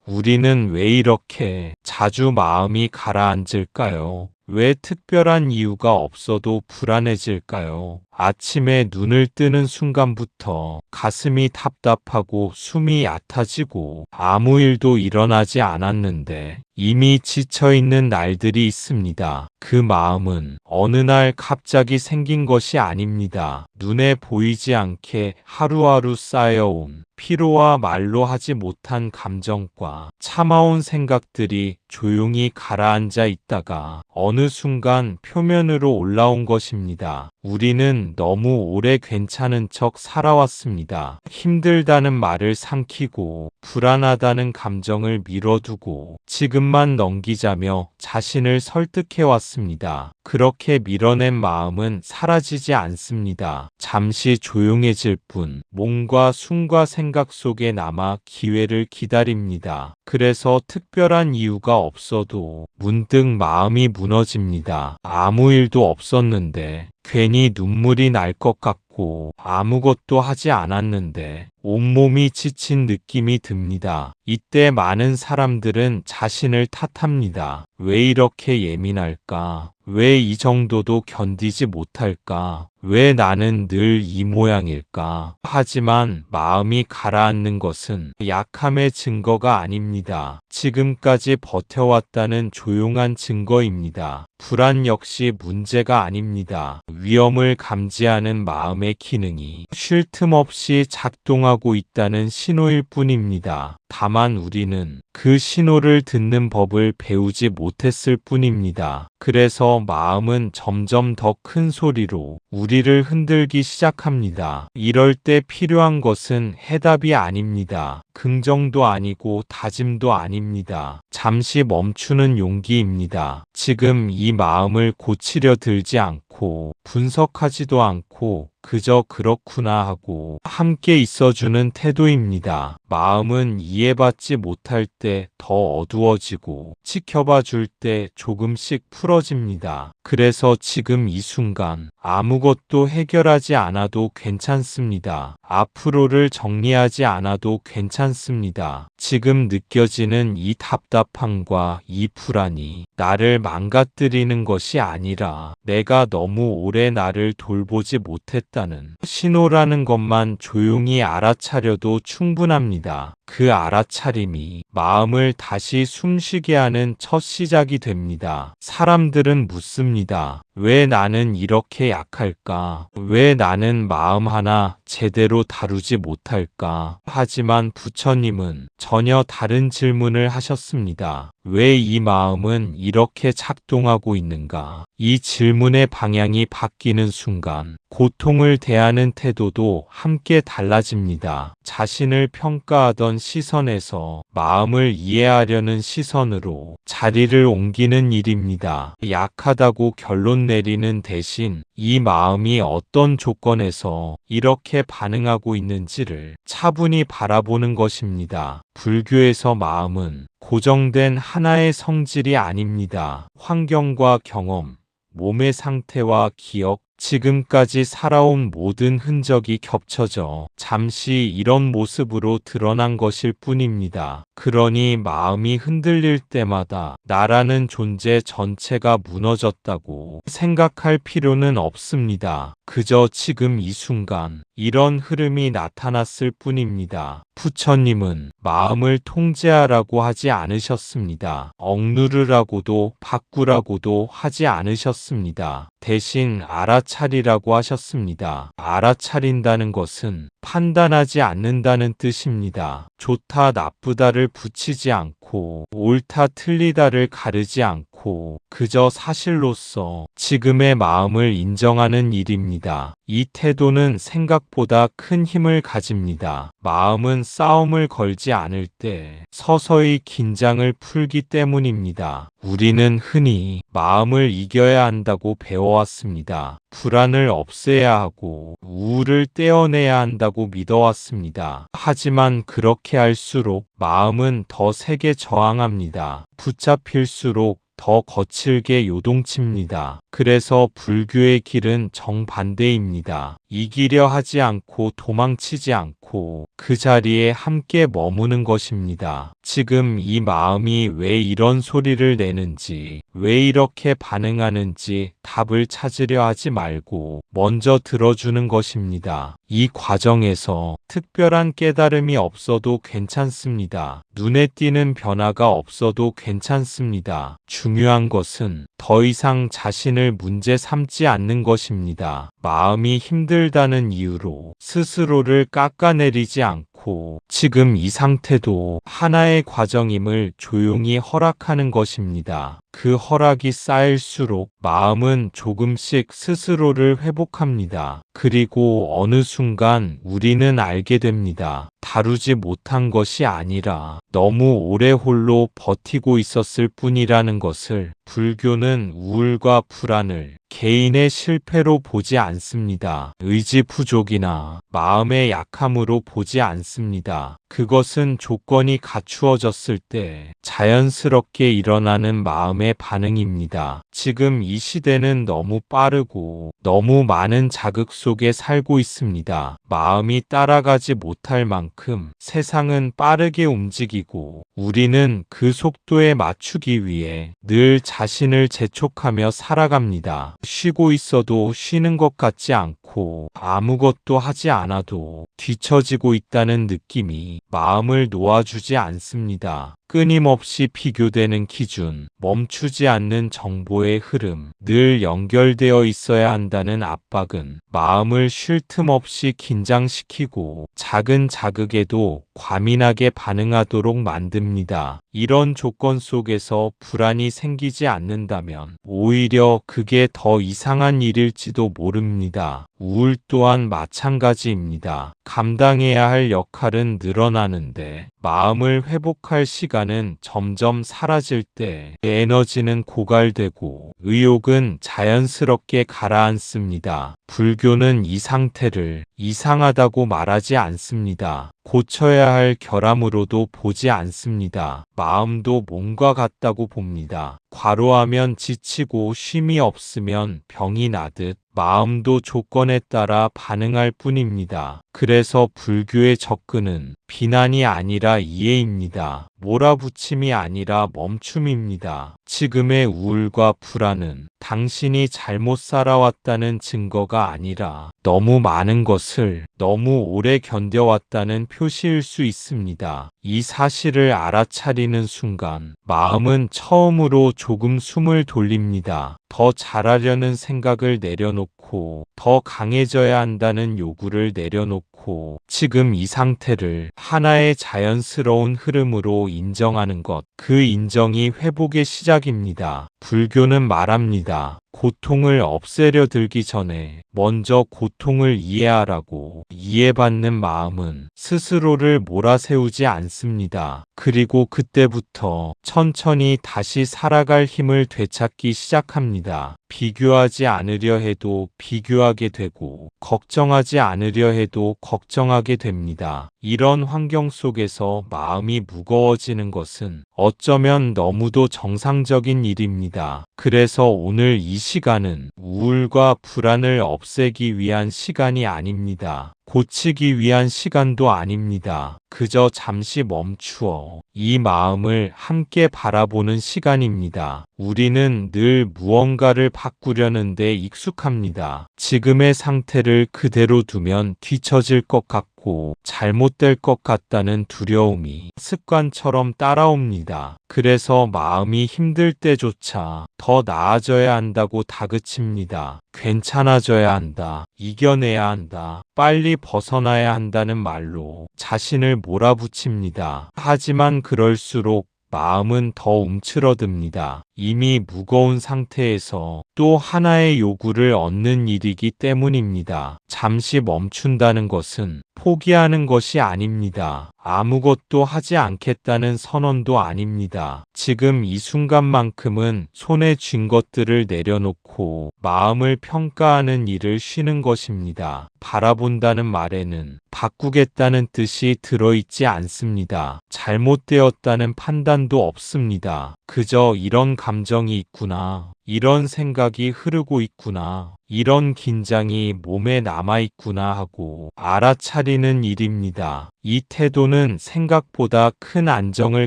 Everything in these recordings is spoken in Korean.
우리는 왜 이렇게 자주 마음이 가라앉을까요? 왜 특별한 이유가 없어도 불안해질까요? 아침에 눈을 뜨는 순간부터 가슴이 답답하고 숨이 얕아지고 아무 일도 일어나지 않았는데 이미 지쳐있는 날들이 있습니다. 그 마음은 어느 날 갑자기 생긴 것이 아닙니다. 눈에 보이지 않게 하루하루 쌓여온 피로와 말로 하지 못한 감정과 참아온 생각들이 조용히 가라앉아 있다가 어느 순간 표면으로 올라온 것입니다. 우리는 너무 오래 괜찮은 척 살아왔습니다. 힘들다는 말을 삼키고 불안하다는 감정을 밀어두고 지금만 넘기자며 자신을 설득해왔습니다. 그렇게 밀어낸 마음은 사라지지 않습니다. 잠시 조용해질 뿐 몸과 숨과 생각 속에 남아 기회를 기다립니다. 그래서 특별한 이유가 없어도 문득 마음이 무너집니다. 아무 일도 없었는데 괜히 눈물이 날 것 같고 아무것도 하지 않았는데 온몸이 지친 느낌이 듭니다. 이때 많은 사람들은 자신을 탓합니다. 왜 이렇게 예민할까? 왜 이 정도도 견디지 못할까? 왜 나는 늘 이 모양일까? 하지만 마음이 가라앉는 것은 약함의 증거가 아닙니다. 지금까지 버텨왔다는 조용한 증거입니다. 불안 역시 문제가 아닙니다. 위험을 감지하는 마음의 기능이 쉴 틈 없이 작동하고 있다는 신호일 뿐입니다. 다만 우리는 그 신호를 듣는 법을 배우지 못했을 뿐입니다. 그래서 마음은 점점 더 큰 소리로 우리를 흔들기 시작합니다. 이럴 때 필요한 것은 해답이 아닙니다. 긍정도 아니고 다짐도 아닙니다. 잠시 멈추는 용기입니다. 지금 이 마음을 고치려 들지 않고 분석하지도 않고 그저 그렇구나 하고 함께 있어주는 태도입니다. 마음은 이해받지 못할 때 더 어두워지고 지켜봐 줄 때 조금씩 풀어집니다. 그래서 지금 이 순간 아무것도 해결하지 않아도 괜찮습니다. 앞으로를 정리하지 않아도 괜찮습니다. 지금 느껴지는 이 답답함과 이 불안이 나를 망가뜨리는 것이 아니라 내가 너무 오래 나를 돌보지 못했다는 신호라는 것만 조용히 알아차려도 충분합니다. 그 알아차림이 마음을 다시 숨쉬게 하는 첫 시작이 됩니다. 사람들은 묻습니다. 왜 나는 이렇게 약할까? 왜 나는 마음 하나 제대로 다루지 못할까? 하지만 부처님은 전혀 다른 질문을 하셨습니다. 왜 이 마음은 이렇게 작동하고 있는가? 이 질문의 방향이 바뀌는 순간 고통을 대하는 태도도 함께 달라집니다. 자신을 평가하던 시선에서 마음을 이해하려는 시선으로 자리를 옮기는 일입니다. 약하다고 결론 내리는 대신 이 마음이 어떤 조건에서 이렇게 반응하고 있는지를 차분히 바라보는 것입니다. 불교에서 마음은 고정된 하나의 성질이 아닙니다. 환경과 경험, 몸의 상태와 기억, 지금까지 살아온 모든 흔적이 겹쳐져 잠시 이런 모습으로 드러난 것일 뿐입니다. 그러니 마음이 흔들릴 때마다 나라는 존재 전체가 무너졌다고 생각할 필요는 없습니다. 그저 지금 이 순간 이런 흐름이 나타났을 뿐입니다. 부처님은 마음을 통제하라고 하지 않으셨습니다. 억누르라고도 바꾸라고도 하지 않으셨습니다. 대신 알아차리라고 하셨습니다. 알아차린다는 것은 판단하지 않는다는 뜻입니다. 좋다 나쁘다를 붙이지 않고 옳다 틀리다를 가르지 않고 그저 사실로서 지금의 마음을 인정하는 일입니다. 이 태도는 생각보다 큰 힘을 가집니다. 마음은 싸움을 걸지 않을 때 서서히 긴장을 풀기 때문입니다. 우리는 흔히 마음을 이겨야 한다고 배워왔습니다. 불안을 없애야 하고 우울을 떼어내야 한다고 믿어왔습니다. 하지만 그렇게 할수록 마음은 더 세게 저항합니다. 붙잡힐수록 더 거칠게 요동칩니다. 그래서 불교의 길은 정반대입니다. 이기려 하지 않고 도망치지 않고 그 자리에 함께 머무는 것입니다. 지금 이 마음이 왜 이런 소리를 내는지, 왜 이렇게 반응하는지 답을 찾으려 하지 말고 먼저 들어주는 것입니다. 이 과정에서 특별한 깨달음이 없어도 괜찮습니다. 눈에 띄는 변화가 없어도 괜찮습니다. 중요한 것은 더 이상 자신을 문제 삼지 않는 것입니다. 마음이 힘들다는 이유로 스스로를 깎아내리지 않고 지금 이 상태도 하나의 과정임을 조용히 허락하는 것입니다. 그 허락이 쌓일수록 마음은 조금씩 스스로를 회복합니다. 그리고 어느 순간 우리는 알게 됩니다. 다루지 못한 것이 아니라 너무 오래 홀로 버티고 있었을 뿐이라는 것을. 불교는 우울과 불안을 개인의 실패로 보지 않습니다. 의지 부족이나 마음의 약함으로 보지 않습니다. 그것은 조건이 갖추어졌을 때 자연스럽게 일어나는 마음의 반응입니다. 지금 이 시대는 너무 빠르고 너무 많은 자극 속에 살고 있습니다. 마음이 따라가지 못할 만큼 세상은 빠르게 움직이고 우리는 그 속도에 맞추기 위해 늘 자신을 재촉하며 살아갑니다. 쉬고 있어도 쉬는 것 같지 않고 아무것도 하지 않아도 뒤처지고 있다는 느낌이 마음을 놓아주지 않습니다. 끊임없이 비교되는 기준, 멈추지 않는 정보의 흐름, 늘 연결되어 있어야 한다는 압박은 마음을 쉴 틈 없이 긴장시키고 작은 자극에도 과민하게 반응하도록 만듭니다. 이런 조건 속에서 불안이 생기지 않는다면 오히려 그게 더 이상한 일일지도 모릅니다. 우울 또한 마찬가지입니다. 감당해야 할 역할은 늘어나는데 마음을 회복할 시간은 점점 사라질 때 에너지는 고갈되고 의욕은 자연스럽게 가라앉습니다. 불교는 이 상태를 이상하다고 말하지 않습니다. 고쳐야 할 결함으로도 보지 않습니다. 마음도 몸과 같다고 봅니다. 과로하면 지치고 쉼이 없으면 병이 나듯 마음도 조건에 따라 반응할 뿐입니다. 그래서 불교의 접근은 비난이 아니라 이해입니다. 몰아붙임이 아니라 멈춤입니다. 지금의 우울과 불안은 당신이 잘못 살아왔다는 증거가 아니라 너무 많은 것을 너무 오래 견뎌왔다는 표시일 수 있습니다. 이 사실을 알아차리는 순간 마음은 처음으로 조금 숨을 돌립니다. 더 잘하려는 생각을 내려놓고 더 강해져야 한다는 요구를 내려놓고 지금 이 상태를 하나의 자연스러운 흐름으로 인정하는 것, 그 인정이 회복의 시작입니다. 불교는 말합니다. 고통을 없애려 들기 전에 먼저 고통을 이해하라고. 이해받는 마음은 스스로를 몰아세우지 않습니다. 그리고 그때부터 천천히 다시 살아갈 힘을 되찾기 시작합니다. 비교하지 않으려 해도 비교하게 되고 걱정하지 않으려 해도 걱정하게 됩니다. 이런 환경 속에서 마음이 무거워지는 것은 어쩌면 너무도 정상적인 일입니다. 그래서 오늘 이 시간은 우울과 불안을 없애기 위한 시간이 아닙니다. 고치기 위한 시간도 아닙니다. 그저 잠시 멈추어 이 마음을 함께 바라보는 시간입니다. 우리는 늘 무언가를 바꾸려는 데 익숙합니다. 지금의 상태를 그대로 두면 뒤처질 것 같고 잘못될 것 같다는 두려움이 습관처럼 따라옵니다. 그래서 마음이 힘들 때조차 더 나아져야 한다고 다그칩니다. 괜찮아져야 한다. 이겨내야 한다. 빨리 벗어나야 한다는 말로 자신을 몰아붙입니다. 하지만 그럴수록 마음은 더 움츠러듭니다. 이미 무거운 상태에서 또 하나의 요구를 얻는 일이기 때문입니다. 잠시 멈춘다는 것은 포기하는 것이 아닙니다. 아무것도 하지 않겠다는 선언도 아닙니다. 지금 이 순간만큼은 손에 쥔 것들을 내려놓고 마음을 평가하는 일을 쉬는 것입니다. 바라본다는 말에는 바꾸겠다는 뜻이 들어있지 않습니다. 잘못되었다는 판단도 없습니다. 그저 이런 감정이 있구나. 이런 생각이 흐르고 있구나. 이런 긴장이 몸에 남아있구나 하고 알아차리는 일입니다. 이 태도는 생각보다 큰 안정을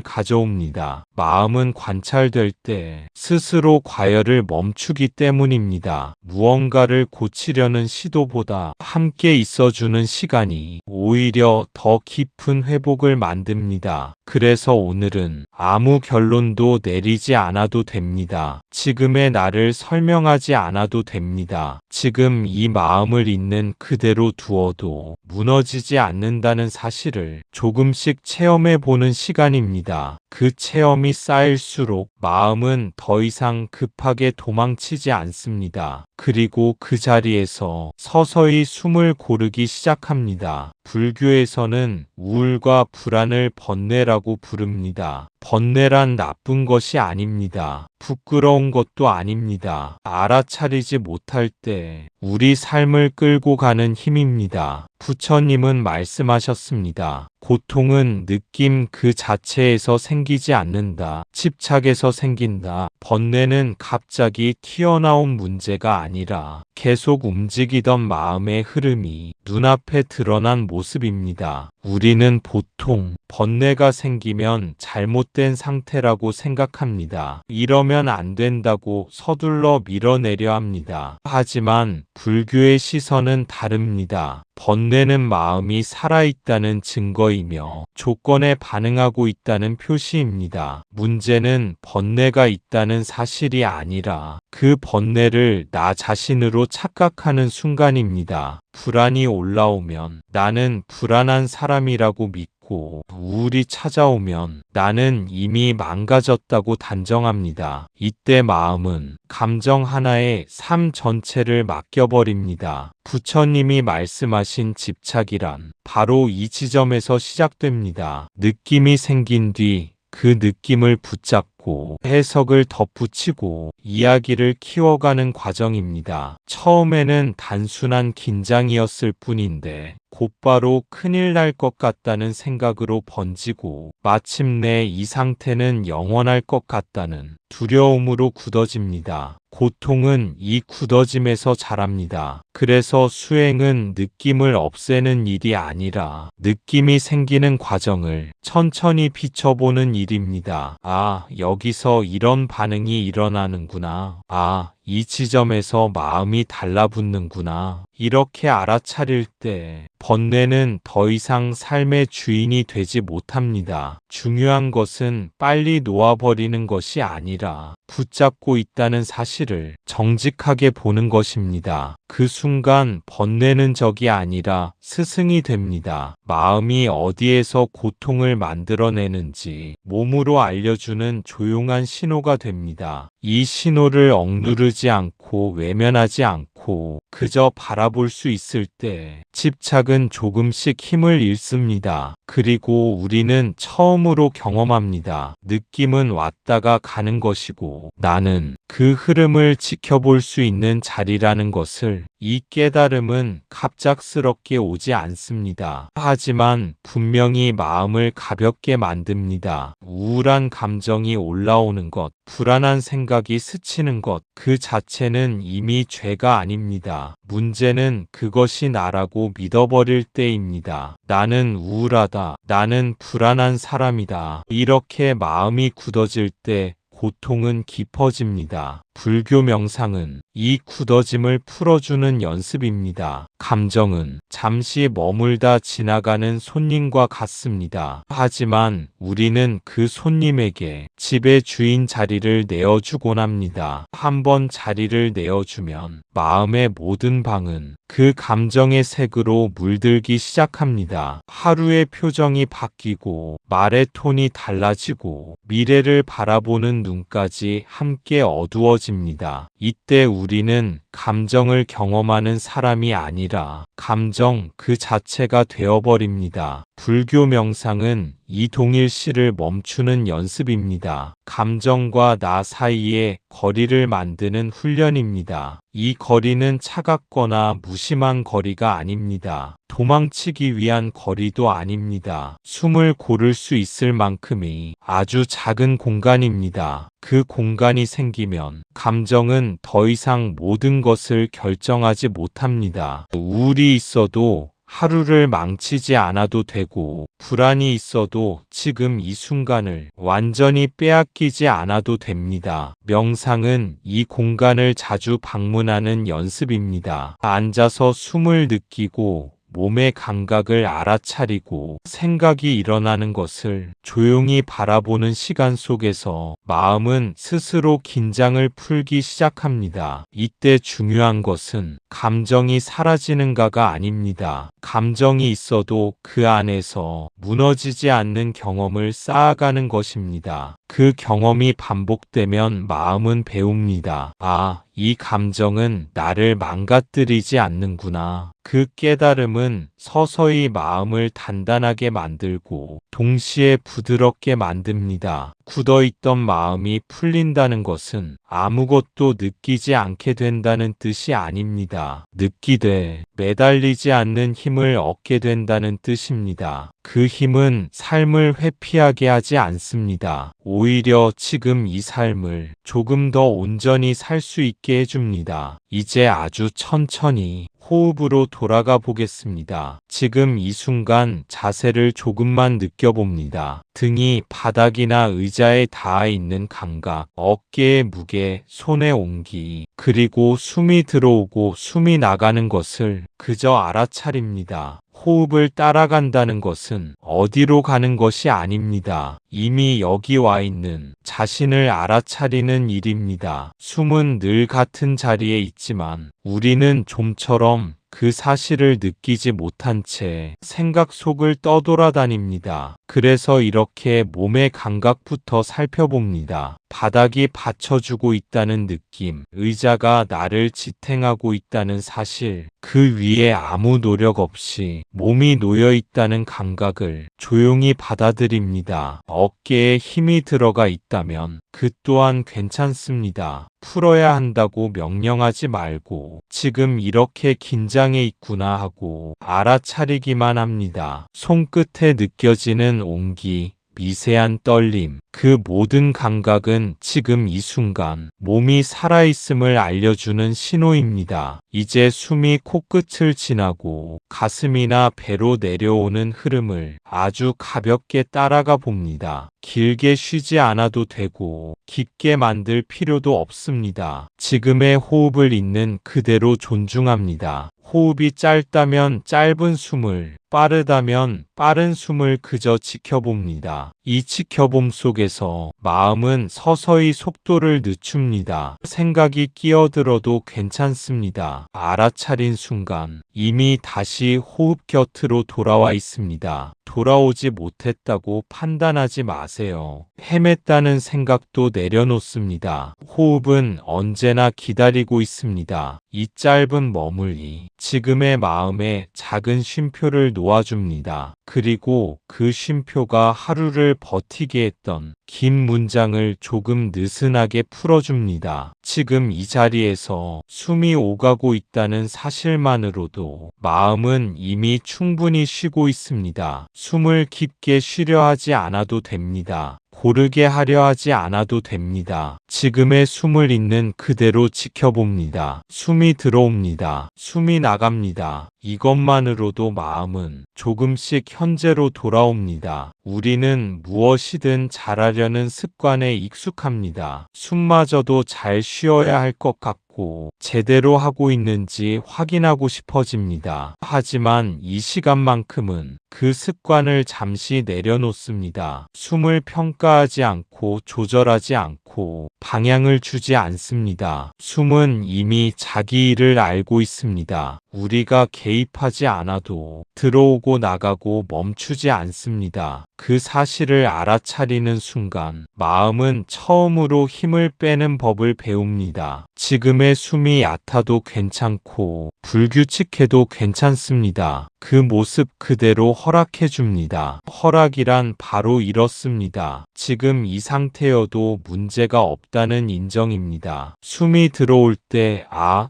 가져옵니다. 마음은 관찰될 때 스스로 과열을 멈추기 때문입니다. 무언가를 고치려는 시도보다 함께 있어주는 시간이 오히려 더 깊은 회복을 만듭니다. 그래서 오늘은 아무 결론도 내리지 않아도 됩니다. 지금의 나를 설명하지 않아도 됩니다. 지금 이 마음을 있는 그대로 두어도 무너지지 않는다는 사실을 조금씩 체험해 보는 시간입니다. 그 체험이 쌓일수록 마음은 더 이상 급하게 도망치지 않습니다. 그리고 그 자리에서 서서히 숨을 고르기 시작합니다. 불교에서는 우울과 불안을 번뇌라고 부릅니다. 번뇌란 나쁜 것이 아닙니다. 부끄러운 것도 아닙니다. 알아차리지 못할 때 우리 삶을 끌고 가는 힘입니다. 부처님은 말씀하셨습니다. 고통은 느낌 그 자체에서 생기지 않는다. 집착에서 생긴다. 번뇌는 갑자기 튀어나온 문제가 아니라 계속 움직이던 마음의 흐름이 눈앞에 드러난 모습입니다. 우리는 보통 번뇌가 생기면 잘못된 상태라고 생각합니다. 이러면 안 된다고 서둘러 밀어내려 합니다. 하지만 불교의 시선은 다릅니다. 번뇌는 마음이 살아있다는 증거이며 조건에 반응하고 있다는 표시입니다. 문제는 번뇌가 있다는 사실이 아니라 그 번뇌를 나 자신으로 착각하는 순간입니다. 불안이 올라오면 나는 불안한 사람이라고 믿고 우울이 찾아오면 나는 이미 망가졌다고 단정합니다. 이때 마음은 감정 하나에 삶 전체를 맡겨버립니다. 부처님이 말씀하신 집착이란 바로 이 지점에서 시작됩니다. 느낌이 생긴 뒤 그 느낌을 붙잡고 해석을 덧붙이고 이야기를 키워가는 과정입니다. 처음에는 단순한 긴장이었을 뿐인데 곧바로 큰일 날 것 같다는 생각으로 번지고 마침내 이 상태는 영원할 것 같다는 두려움으로 굳어집니다. 고통은 이 굳어짐에서 자랍니다. 그래서 수행은 느낌을 없애는 일이 아니라 느낌이 생기는 과정을 천천히 비춰보는 일입니다. 아, 여기서 이런 반응이 일어나는구나. 아, 이 지점에서 마음이 달라붙는구나. 이렇게 알아차릴 때 번뇌는 더 이상 삶의 주인이 되지 못합니다. 중요한 것은 빨리 놓아버리는 것이 아니라 붙잡고 있다는 사실을 정직하게 보는 것입니다. 그 순간 번뇌는 적이 아니라 스승이 됩니다. 마음이 어디에서 고통을 만들어내는지 몸으로 알려주는 조용한 신호가 됩니다. 이 신호를 억누르지 않고 외면하지 않고 그저 바라볼 수 있을 때 집착은 조금씩 힘을 잃습니다. 그리고 우리는 처음으로 경험합니다. 느낌은 왔다가 가는 것이고 나는 그 흐름을 지켜볼 수 있는 자리라는 것을. 이 깨달음은 갑작스럽게 오지 않습니다. 하지만 분명히 마음을 가볍게 만듭니다. 우울한 감정이 올라오는 것, 불안한 생각이 스치는 것, 그 자체는 이미 죄가 아닙니다. 문제는 그것이 나라고 믿어버릴 때입니다. 나는 우울하다. 나는 불안한 사람이다. 이렇게 마음이 굳어질 때 고통은 깊어집니다. 불교 명상은 이 굳어짐을 풀어주는 연습입니다. 감정은 잠시 머물다 지나가는 손님과 같습니다. 하지만 우리는 그 손님에게 집의 주인 자리를 내어주곤 합니다. 한번 자리를 내어주면 마음의 모든 방은 그 감정의 색으로 물들기 시작합니다. 하루의 표정이 바뀌고 말의 톤이 달라지고 미래를 바라보는 눈까지 함께 어두워집니다. 이때 우리 우리는 감정을 경험하는 사람이 아니라 감정 그 자체가 되어버립니다. 불교 명상은 이 동일시를 멈추는 연습입니다. 감정과 나 사이에 거리를 만드는 훈련입니다. 이 거리는 차갑거나 무심한 거리가 아닙니다. 도망치기 위한 거리도 아닙니다. 숨을 고를 수 있을 만큼의 아주 작은 공간입니다. 그 공간이 생기면 감정은 더 이상 모든 것을 결정하지 못합니다. 우울이 있어도 하루를 망치지 않아도 되고, 불안이 있어도 지금 이 순간을 완전히 빼앗기지 않아도 됩니다. 명상은 이 공간을 자주 방문하는 연습입니다. 앉아서 숨을 느끼고 몸의 감각을 알아차리고 생각이 일어나는 것을 조용히 바라보는 시간 속에서 마음은 스스로 긴장을 풀기 시작합니다. 이때 중요한 것은 감정이 사라지는가가 아닙니다. 감정이 있어도 그 안에서 무너지지 않는 경험을 쌓아가는 것입니다. 그 경험이 반복되면 마음은 배웁니다. 아, 이 감정은 나를 망가뜨리지 않는구나. 그 깨달음은 서서히 마음을 단단하게 만들고 동시에 부드럽게 만듭니다. 굳어있던 마음이 풀린다는 것은 아무것도 느끼지 않게 된다는 뜻이 아닙니다. 느끼되 매달리지 않는 힘을 얻게 된다는 뜻입니다. 그 힘은 삶을 회피하게 하지 않습니다. 오히려 지금 이 삶을 조금 더 온전히 살 수 있게 해줍니다. 이제 아주 천천히 호흡으로 돌아가 보겠습니다. 지금 이 순간 자세를 조금만 느껴봅니다. 등이 바닥이나 의자에 닿아 있는 감각, 어깨의 무게, 손의 온기, 그리고 숨이 들어오고 숨이 나가는 것을 그저 알아차립니다. 호흡을 따라간다는 것은 어디로 가는 것이 아닙니다. 이미 여기 와 있는 자신을 알아차리는 일입니다. 숨은 늘 같은 자리에 있지만 우리는 좀처럼 그 사실을 느끼지 못한 채 생각 속을 떠돌아다닙니다. 그래서 이렇게 몸의 감각부터 살펴봅니다. 바닥이 받쳐주고 있다는 느낌, 의자가 나를 지탱하고 있다는 사실, 그 위에 아무 노력 없이 몸이 놓여 있다는 감각을 조용히 받아들입니다. 어깨에 힘이 들어가 있다면 그 또한 괜찮습니다. 풀어야 한다고 명령하지 말고 지금 이렇게 긴장해 있구나 하고 알아차리기만 합니다. 손끝에 느껴지는 온기, 미세한 떨림, 그 모든 감각은 지금 이 순간 몸이 살아있음을 알려주는 신호입니다. 이제 숨이 코끝을 지나고 가슴이나 배로 내려오는 흐름을 아주 가볍게 따라가 봅니다. 길게 쉬지 않아도 되고 깊게 만들 필요도 없습니다. 지금의 호흡을 있는 그대로 존중합니다. 호흡이 짧다면 짧은 숨을, 빠르다면 빠른 숨을 그저 지켜봅니다. 이 지켜봄 속에서 마음은 서서히 속도를 늦춥니다. 생각이 끼어들어도 괜찮습니다. 알아차린 순간 이미 다시 호흡 곁으로 돌아와 있습니다. 돌아오지 못했다고 판단하지 마세요. 헤맸다는 생각도 내려놓습니다. 호흡은 언제나 기다리고 있습니다. 이 짧은 머물기, 지금의 마음에 작은 쉼표를 놓아줍니다. 그리고 그 쉼표가 하루를 버티게 했던 긴 문장을 조금 느슨하게 풀어줍니다. 지금 이 자리에서 숨이 오가고 있다는 사실만으로도 마음은 이미 충분히 쉬고 있습니다. 숨을 깊게 쉬려 하지 않아도 됩니다. 고르게 하려 하지 않아도 됩니다. 지금의 숨을 있는 그대로 지켜봅니다. 숨이 들어옵니다. 숨이 나갑니다. 이것만으로도 마음은 조금씩 현재로 돌아옵니다. 우리는 무엇이든 잘하려는 습관에 익숙합니다. 숨마저도 잘 쉬어야 할 것 같고 제대로 하고 있는지 확인하고 싶어집니다. 하지만 이 시간만큼은 그 습관을 잠시 내려놓습니다. 숨을 평가하지 않고 조절하지 않고 방향을 주지 않습니다. 숨은 이미 자기 일을 알고 있습니다. 우리가 개입하지 않아도 들어오고 나가고 멈추지 않습니다. 그 사실을 알아차리는 순간 마음은 처음으로 힘을 빼는 법을 배웁니다. 지금의 숨이 얕아도 괜찮고 불규칙해도 괜찮습니다. 그 모습 그대로 허락해 줍니다. 허락이란 바로 이렇습니다. 지금 이 상태여도 문제가 없다는 인정입니다. 숨이 들어올 때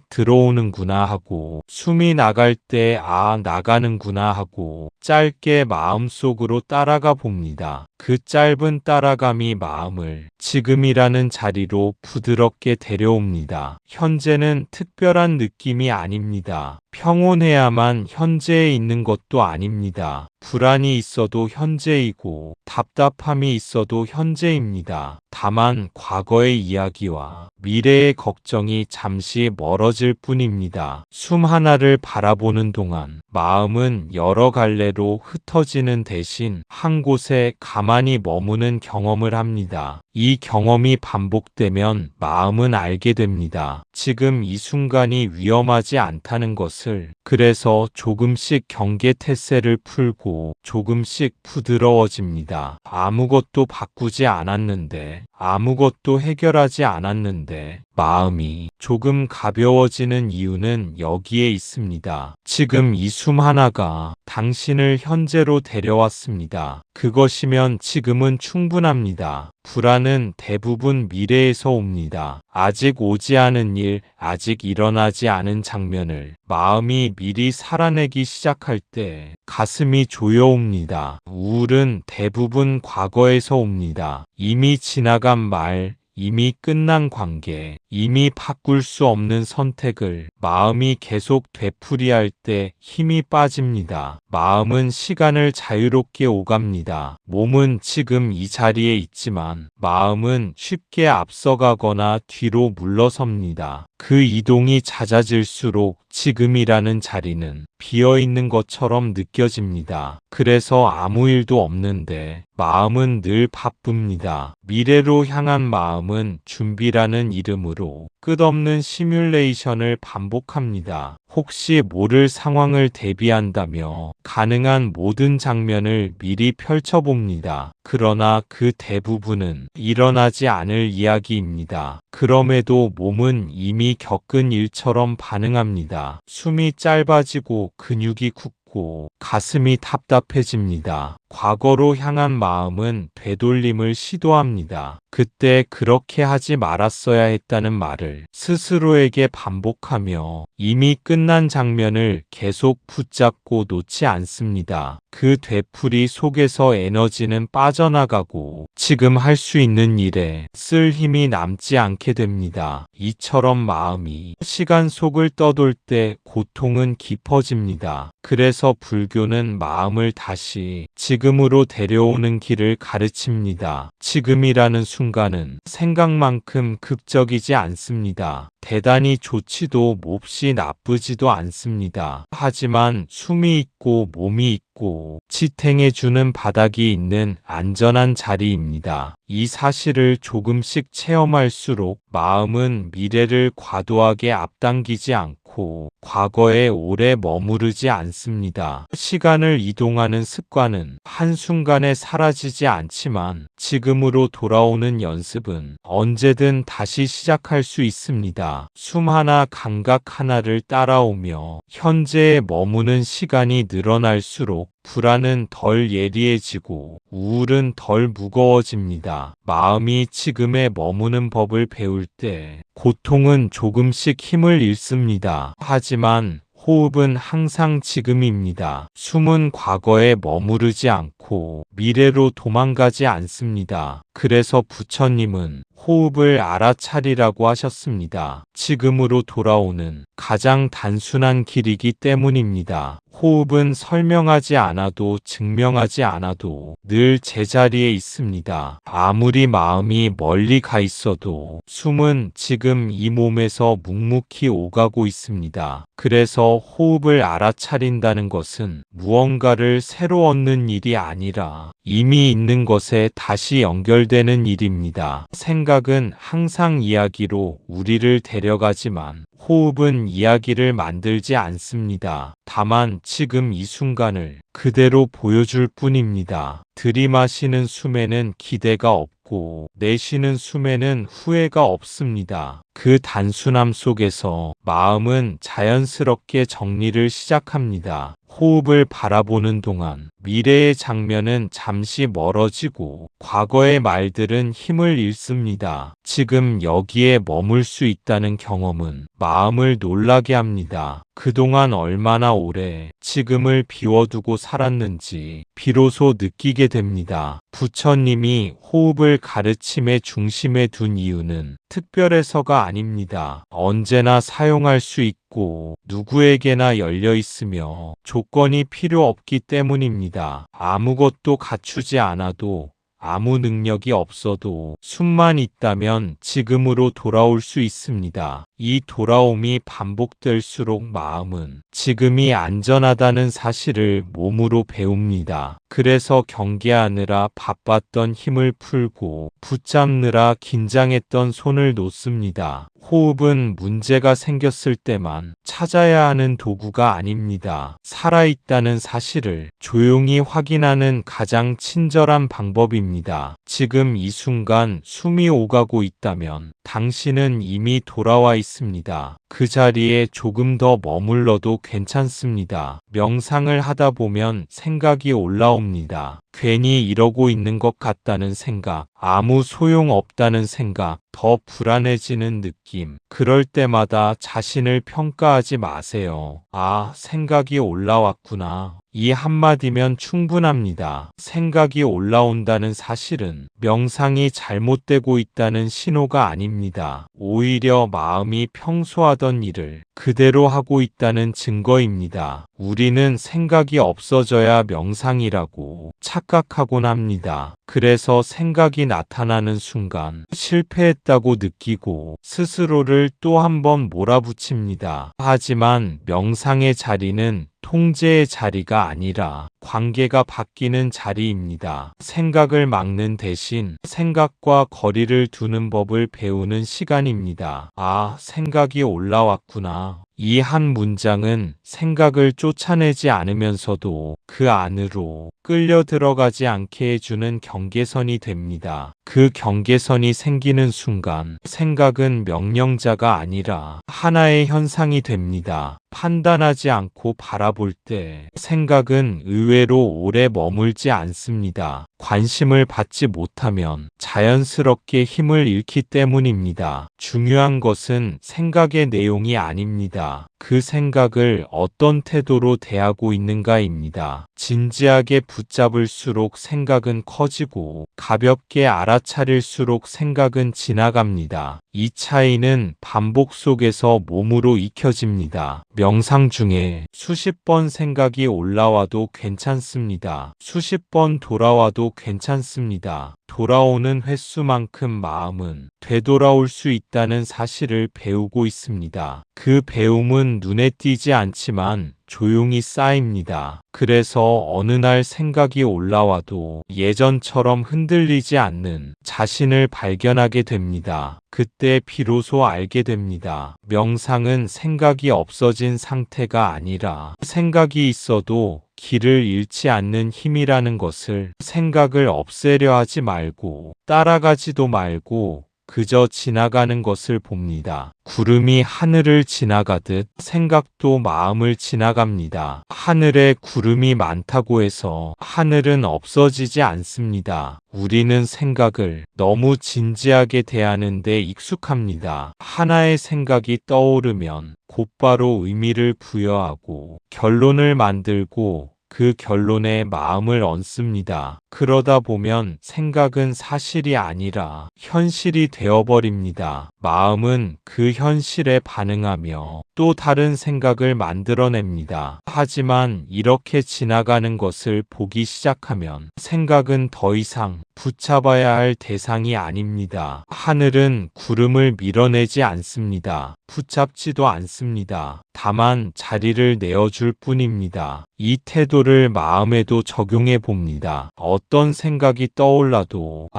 들어오는구나 하고 숨이 나갈 때 나가는구나 하고 짧게 마음속으로 따라가 봅니다. 그 짧은 따라감이 마음을 지금이라는 자리로 부드럽게 데려옵니다. 현재는 특별한 느낌이 아닙니다. 평온해야만 현재에 있는 것도 아닙니다. 불안이 있어도 현재이고 답답함이 있어도 현재입니다. 다만 과거의 이야기와 미래의 걱정이 잠시 멀어질 뿐입니다. 숨 하나를 바라보는 동안 마음은 여러 갈래로 흩어지는 대신 한 곳에 가만히 머무는 경험을 합니다. 이 경험이 반복되면 마음은 알게 됩니다. 지금 이 순간이 위험하지 않다는 것을. 그래서 조금씩 경계 태세를 풀고 조금씩 부드러워집니다. 아무것도 바꾸지 않았는데, 아무것도 해결하지 않았는데 마음이 조금 가벼워지는 이유는 여기에 있습니다. 지금 이 숨 하나가 당신을 현재로 데려왔습니다. 그것이면 지금은 충분합니다. 불안은 대부분 미래에서 옵니다. 아직 오지 않은 일, 아직 일어나지 않은 장면을 마음이 미리 살아내기 시작할 때 가슴이 조여옵니다. 우울은 대부분 과거에서 옵니다. 이미 지나간 말, 이미 끝난 관계, 이미 바꿀 수 없는 선택을 마음이 계속 되풀이할 때 힘이 빠집니다. 마음은 시간을 자유롭게 오갑니다. 몸은 지금 이 자리에 있지만 마음은 쉽게 앞서가거나 뒤로 물러섭니다. 그 이동이 잦아질수록 지금이라는 자리는 비어있는 것처럼 느껴집니다. 그래서 아무 일도 없는데 마음은 늘 바쁩니다. 미래로 향한 마음은 준비라는 이름으로 끝없는 시뮬레이션을 반복합니다. 혹시 모를 상황을 대비한다며 가능한 모든 장면을 미리 펼쳐봅니다. 그러나 그 대부분은 일어나지 않을 이야기입니다. 그럼에도 몸은 이미 겪은 일처럼 반응합니다. 숨이 짧아지고 근육이 굳고 가슴이 답답해집니다. 과거로 향한 마음은 되돌림을 시도합니다. 그때 그렇게 하지 말았어야 했다는 말을 스스로에게 반복하며 이미 끝난 장면을 계속 붙잡고 놓지 않습니다. 그 되풀이 속에서 에너지는 빠져나가고 지금 할 수 있는 일에 쓸 힘이 남지 않게 됩니다. 이처럼 마음이 시간 속을 떠돌 때 고통은 깊어집니다. 그래서 불교는 마음을 다시 지금으로 데려오는 길을 가르칩니다. 지금이라는 순간은 생각만큼 극적이지 않습니다. 대단히 좋지도 몹시 나쁘지도 않습니다. 하지만 숨이 있고 몸이 있고 지탱해주는 바닥이 있는 안전한 자리입니다. 이 사실을 조금씩 체험할수록 마음은 미래를 과도하게 앞당기지 않고 과거에 오래 머무르지 않습니다. 시간을 이동하는 습관은 한순간에 사라지지 않지만 지금으로 돌아오는 연습은 언제든 다시 시작할 수 있습니다. 숨 하나 감각 하나를 따라오며 현재에 머무는 시간이 늘어날수록 불안은 덜 예리해지고 우울은 덜 무거워집니다. 마음이 지금에 머무는 법을 배울 때 고통은 조금씩 힘을 잃습니다. 하지만 호흡은 항상 지금입니다. 숨은 과거에 머무르지 않고 미래로 도망가지 않습니다. 그래서 부처님은 호흡을 알아차리라고 하셨습니다. 지금으로 돌아오는 가장 단순한 길이기 때문입니다. 호흡은 설명하지 않아도 증명하지 않아도 늘 제자리에 있습니다. 아무리 마음이 멀리 가 있어도 숨은 지금 이 몸에서 묵묵히 오가고 있습니다. 그래서 호흡을 알아차린다는 것은 무언가를 새로 얻는 일이 아니라 이미 있는 것에 다시 연결되는 일입니다. 생각은 항상 이야기로 우리를 데려가지만 호흡은 이야기를 만들지 않습니다. 다만 지금 이 순간을 그대로 보여줄 뿐입니다. 들이마시는 숨에는 기대가 없고 내쉬는 숨에는 후회가 없습니다. 그 단순함 속에서 마음은 자연스럽게 정리를 시작합니다. 호흡을 바라보는 동안 미래의 장면은 잠시 멀어지고 과거의 말들은 힘을 잃습니다. 지금 여기에 머물 수 있다는 경험은 마음을 놀라게 합니다. 그동안 얼마나 오래 지금을 비워두고 살았는지 비로소 느끼게 됩니다. 부처님이 호흡을 가르침의 중심에 둔 이유는 특별해서가 아닙니다. 언제나 사용할 수 있고 누구에게나 열려 있으며 조건이 필요 없기 때문입니다. 아무것도 갖추지 않아도 아무 능력이 없어도 숨만 있다면 지금으로 돌아올 수 있습니다. 이 돌아옴이 반복될수록 마음은 지금이 안전하다는 사실을 몸으로 배웁니다. 그래서 경계하느라 바빴던 힘을 풀고 붙잡느라 긴장했던 손을 놓습니다. 호흡은 문제가 생겼을 때만 찾아야 하는 도구가 아닙니다. 살아있다는 사실을 조용히 확인하는 가장 친절한 방법입니다. 지금 이 순간 숨이 오가고 있다면 당신은 이미 돌아와 있습니다. 그 자리에 조금 더 머물러도 괜찮습니다. 명상을 하다 보면 생각이 올라옵니다. 괜히 이러고 있는 것 같다는 생각, 아무 소용 없다는 생각, 더 불안해지는 느낌. 그럴 때마다 자신을 평가하지 마세요. 아, 생각이 올라왔구나. 이 한마디면 충분합니다. 생각이 올라온다는 사실은 명상이 잘못되고 있다는 신호가 아닙니다. 오히려 마음이 평소 하던 일을 그대로 하고 있다는 증거입니다. 우리는 생각이 없어져야 명상이라고 착각하곤 합니다. 그래서 생각이 나타나는 순간 실패했다고 느끼고 스스로를 또 한 번 몰아붙입니다. 하지만 명상의 자리는 통제의 자리가 아니라 관계가 바뀌는 자리입니다. 생각을 막는 대신 생각과 거리를 두는 법을 배우는 시간입니다. 아, 생각이 올라왔구나. 이 한 문장은 생각을 쫓아내지 않으면서도 그 안으로 끌려 들어가지 않게 해주는 경계선이 됩니다. 그 경계선이 생기는 순간 생각은 명령자가 아니라 하나의 현상이 됩니다. 판단하지 않고 바라볼 때 생각은 의외로 오래 머물지 않습니다. 관심을 받지 못하면 자연스럽게 힘을 잃기 때문입니다. 중요한 것은 생각의 내용이 아닙니다. 그 생각을 어떤 태도로 대하고 있는가입니다. 진지하게 붙잡을수록 생각은 커지고 가볍게 알아차릴수록 생각은 지나갑니다. 이 차이는 반복 속에서 몸으로 익혀집니다. 명상 중에 수십 번 생각이 올라와도 괜찮습니다. 수십 번 돌아와도 괜찮습니다. 돌아오는 횟수만큼 마음은 되돌아올 수 있다는 사실을 배우고 있습니다. 그 배움은 눈에 띄지 않지만 조용히 쌓입니다. 그래서 어느 날 생각이 올라와도 예전처럼 흔들리지 않는 자신을 발견하게 됩니다. 그때 비로소 알게 됩니다. 명상은 생각이 없어진 상태가 아니라 생각이 있어도 길을 잃지 않는 힘이라는 것을. 생각을 없애려 하지 말고 따라가지도 말고 그저 지나가는 것을 봅니다. 구름이 하늘을 지나가듯 생각도 마음을 지나갑니다. 하늘에 구름이 많다고 해서 하늘은 없어지지 않습니다. 우리는 생각을 너무 진지하게 대하는 데 익숙합니다. 하나의 생각이 떠오르면 곧바로 의미를 부여하고 결론을 만들고 그 결론에 마음을 얹습니다. 그러다 보면 생각은 사실이 아니라 현실이 되어버립니다. 마음은 그 현실에 반응하며 또 다른 생각을 만들어냅니다. 하지만 이렇게 지나가는 것을 보기 시작하면 생각은 더 이상 붙잡아야 할 대상이 아닙니다. 하늘은 구름을 밀어내지 않습니다. 붙잡지도 않습니다. 다만 자리를 내어줄 뿐입니다. 이 태도를 마음에도 적용해 봅니다. 어떤 생각이 떠올라도